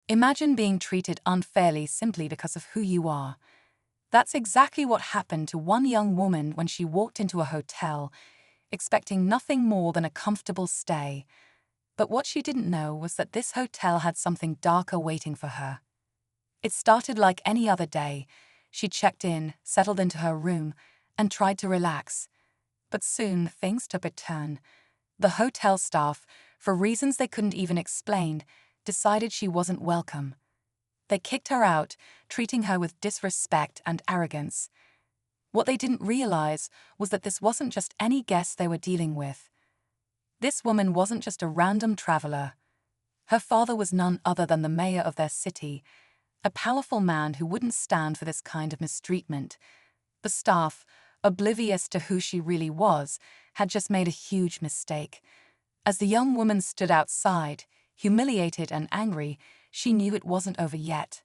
Imagine being treated unfairly simply because of who you are. That's exactly what happened to one young woman when she walked into a hotel, expecting nothing more than a comfortable stay. But what she didn't know was that this hotel had something darker waiting for her. It started like any other day. She checked in, settled into her room, and tried to relax. But soon things took a turn. The hotel staff, for reasons they couldn't even explain, decided she wasn't welcome. They kicked her out, treating her with disrespect and arrogance. What they didn't realize was that this wasn't just any guest they were dealing with. This woman wasn't just a random traveler. Her father was none other than the mayor of their city, a powerful man who wouldn't stand for this kind of mistreatment. The staff, oblivious to who she really was, had just made a huge mistake. As the young woman stood outside, humiliated and angry, she knew it wasn't over yet.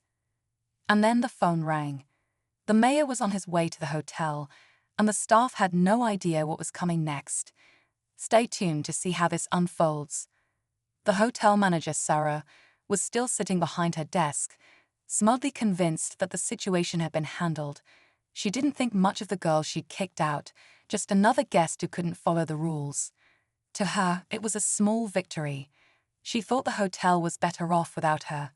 And then the phone rang. The mayor was on his way to the hotel, and the staff had no idea what was coming next. Stay tuned to see how this unfolds. The hotel manager, Sarah, was still sitting behind her desk, smugly convinced that the situation had been handled. She didn't think much of the girl she'd kicked out, just another guest who couldn't follow the rules. To her, it was a small victory. She thought the hotel was better off without her.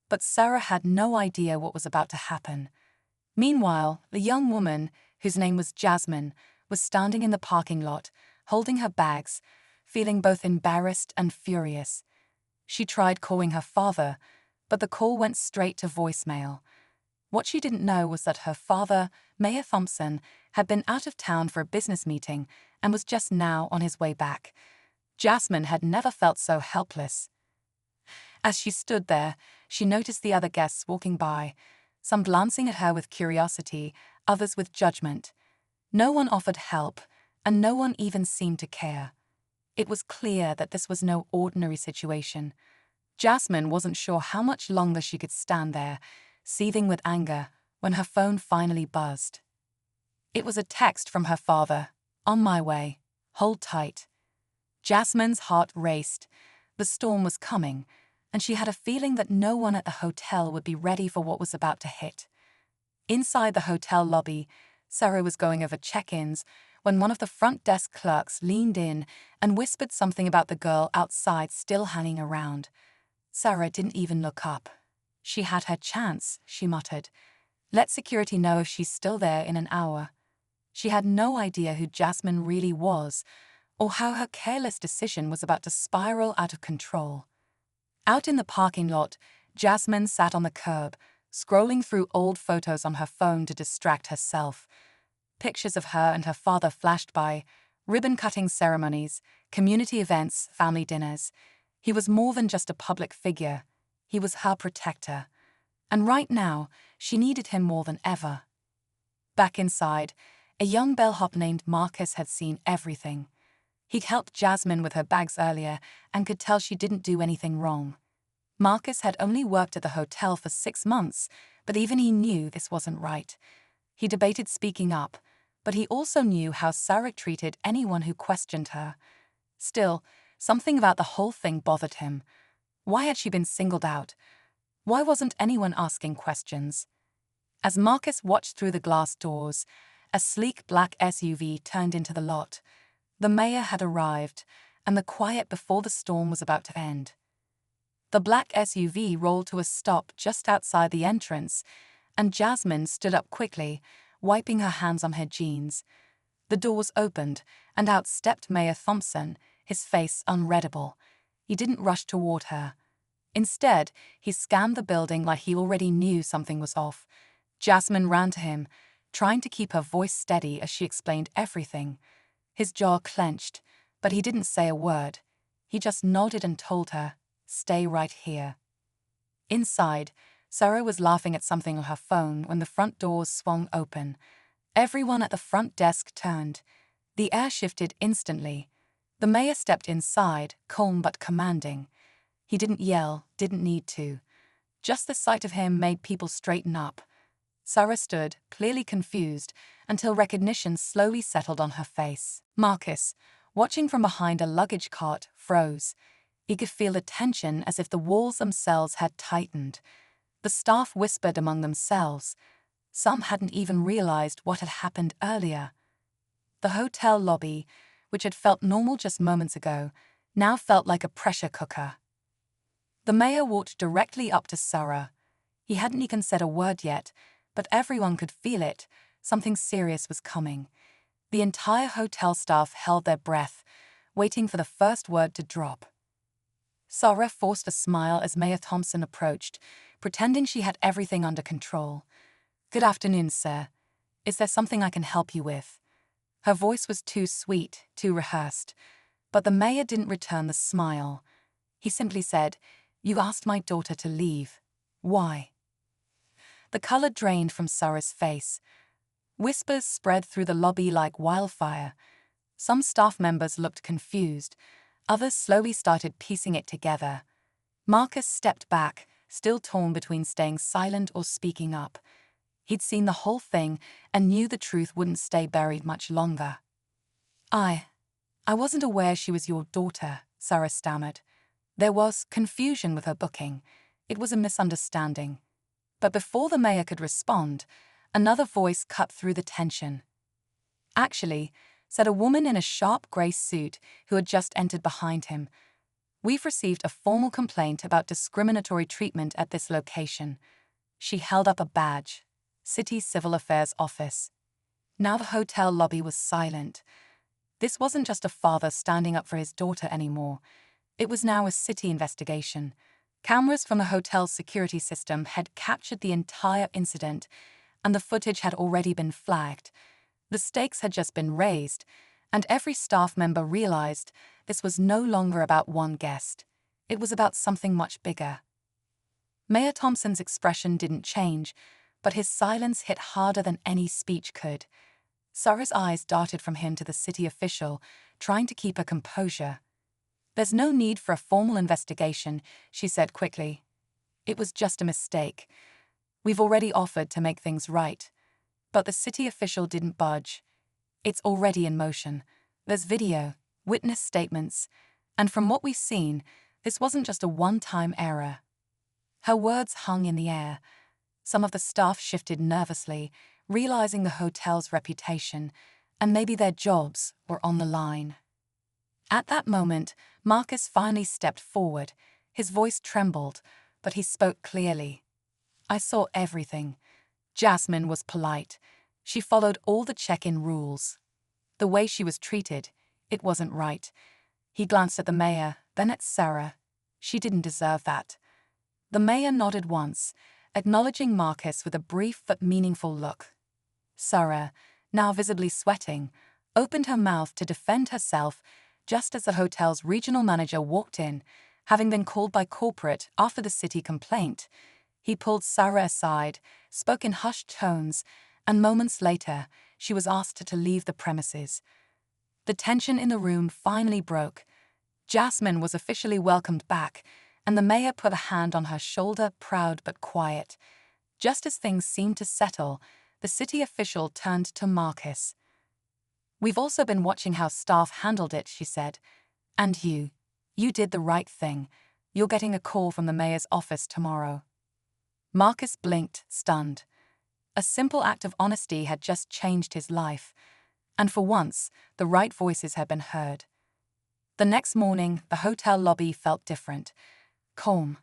But Sarah had no idea what was about to happen. Meanwhile, the young woman, whose name was Jasmine, was standing in the parking lot, holding her bags, feeling both embarrassed and furious. She tried calling her father, but the call went straight to voicemail. What she didn't know was that her father, Mayor Thompson, had been out of town for a business meeting and was just now on his way back. Jasmine had never felt so helpless. As she stood there, she noticed the other guests walking by, some glancing at her with curiosity, others with judgment. No one offered help, and no one even seemed to care. It was clear that this was no ordinary situation. Jasmine wasn't sure how much longer she could stand there, seething with anger, when her phone finally buzzed. It was a text from her father. "On my way. Hold tight." Jasmine's heart raced. The storm was coming, and she had a feeling that no one at the hotel would be ready for what was about to hit. Inside the hotel lobby, Sarah was going over check-ins when one of the front desk clerks leaned in and whispered something about the girl outside still hanging around. Sarah didn't even look up. "She had her chance," she muttered. "Let security know if she's still there in an hour." She had no idea who Jasmine really was, or how her careless decision was about to spiral out of control. Out in the parking lot, Jasmine sat on the curb, scrolling through old photos on her phone to distract herself. Pictures of her and her father flashed by, ribbon-cutting ceremonies, community events, family dinners. He was more than just a public figure. He was her protector. And right now, she needed him more than ever. Back inside, a young bellhop named Marcus had seen everything. He'd helped Jasmine with her bags earlier and could tell she didn't do anything wrong. Marcus had only worked at the hotel for 6 months, but even he knew this wasn't right. He debated speaking up, but he also knew how Sarah treated anyone who questioned her. Still, something about the whole thing bothered him. Why had she been singled out? Why wasn't anyone asking questions? As Marcus watched through the glass doors, a sleek black SUV turned into the lot. The mayor had arrived, and the quiet before the storm was about to end. The black SUV rolled to a stop just outside the entrance, and Jasmine stood up quickly, wiping her hands on her jeans. The doors opened, and out stepped Mayor Thompson, his face unreadable. He didn't rush toward her. Instead, he scanned the building like he already knew something was off. Jasmine ran to him, trying to keep her voice steady as she explained everything. His jaw clenched, but he didn't say a word. He just nodded and told her, "Stay right here." Inside, Sarah was laughing at something on her phone when the front doors swung open. Everyone at the front desk turned. The air shifted instantly. The mayor stepped inside, calm but commanding. He didn't yell, didn't need to. Just the sight of him made people straighten up. Sarah stood, clearly confused, until recognition slowly settled on her face. Marcus, watching from behind a luggage cart, froze. He could feel the tension as if the walls themselves had tightened. The staff whispered among themselves. Some hadn't even realized what had happened earlier. The hotel lobby, which had felt normal just moments ago, now felt like a pressure cooker. The mayor walked directly up to Sarah. He hadn't even said a word yet, but everyone could feel it. Something serious was coming. The entire hotel staff held their breath, waiting for the first word to drop. Sarah forced a smile as Mayor Thompson approached, pretending she had everything under control. "Good afternoon, sir. Is there something I can help you with?" Her voice was too sweet, too rehearsed. But the mayor didn't return the smile. He simply said, "You asked my daughter to leave. Why?" The color drained from Sarah's face. Whispers spread through the lobby like wildfire. Some staff members looked confused. Others slowly started piecing it together. Marcus stepped back, still torn between staying silent or speaking up. He'd seen the whole thing and knew the truth wouldn't stay buried much longer. I wasn't aware she was your daughter," Sarah stammered. There was confusion with her booking. It was a misunderstanding. But before the mayor could respond, another voice cut through the tension. "Actually," said a woman in a sharp grey suit who had just entered behind him, "we've received a formal complaint about discriminatory treatment at this location." She held up a badge. City Civil Affairs Office. Now the hotel lobby was silent. This wasn't just a father standing up for his daughter anymore. It was now a city investigation. Cameras from the hotel's security system had captured the entire incident, and the footage had already been flagged. The stakes had just been raised, and every staff member realized this was no longer about one guest. It was about something much bigger. Mayor Thompson's expression didn't change, but his silence hit harder than any speech could. Sarah's eyes darted from him to the city official, trying to keep her composure. "There's no need for a formal investigation," she said quickly. "It was just a mistake. We've already offered to make things right." But the city official didn't budge. "It's already in motion. There's video, witness statements, and from what we've seen, this wasn't just a one-time error." Her words hung in the air. Some of the staff shifted nervously, realizing the hotel's reputation, and maybe their jobs, were on the line. At that moment, Marcus finally stepped forward. His voice trembled, but he spoke clearly. "I saw everything." Jasmine was polite. She followed all the check-in rules. The way she was treated, it wasn't right. He glanced at the mayor, then at Sarah. She didn't deserve that. The mayor nodded once, acknowledging Marcus with a brief but meaningful look. Sarah, now visibly sweating, opened her mouth to defend herself just as the hotel's regional manager walked in, having been called by corporate after the city complaint. He pulled Sarah aside, spoke in hushed tones, and moments later, she was asked to leave the premises. The tension in the room finally broke. Jasmine was officially welcomed back, and the mayor put a hand on her shoulder, proud but quiet. Just as things seemed to settle, the city official turned to Marcus. "We've also been watching how staff handled it," she said. "And you did the right thing. You're getting a call from the mayor's office tomorrow." Marcus blinked, stunned. A simple act of honesty had just changed his life, and for once, the right voices had been heard. The next morning, the hotel lobby felt different. Calm.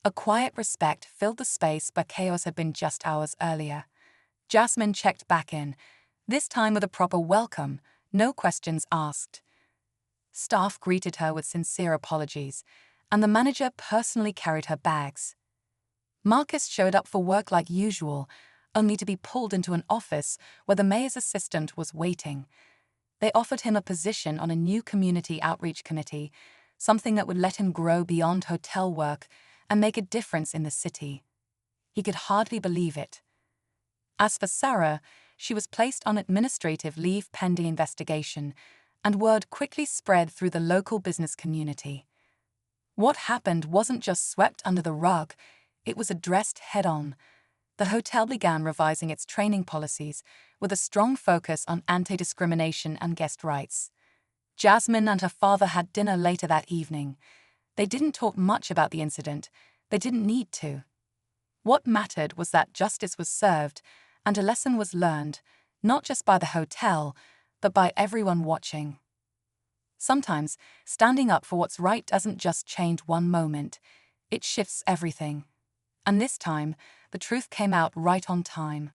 A quiet respect filled the space where chaos had been just hours earlier. Jasmine checked back in, this time with a proper welcome, no questions asked. Staff greeted her with sincere apologies, and the manager personally carried her bags. Marcus showed up for work like usual, only to be pulled into an office where the mayor's assistant was waiting. They offered him a position on a new community outreach committee, something that would let him grow beyond hotel work and make a difference in the city. He could hardly believe it. As for Sarah, she was placed on administrative leave pending investigation, and word quickly spread through the local business community. What happened wasn't just swept under the rug, it was addressed head-on. The hotel began revising its training policies with a strong focus on anti-discrimination and guest rights. Jasmine and her father had dinner later that evening. They didn't talk much about the incident. They didn't need to. What mattered was that justice was served and a lesson was learned, not just by the hotel, but by everyone watching. Sometimes, standing up for what's right doesn't just change one moment, it shifts everything. And this time, the truth came out right on time.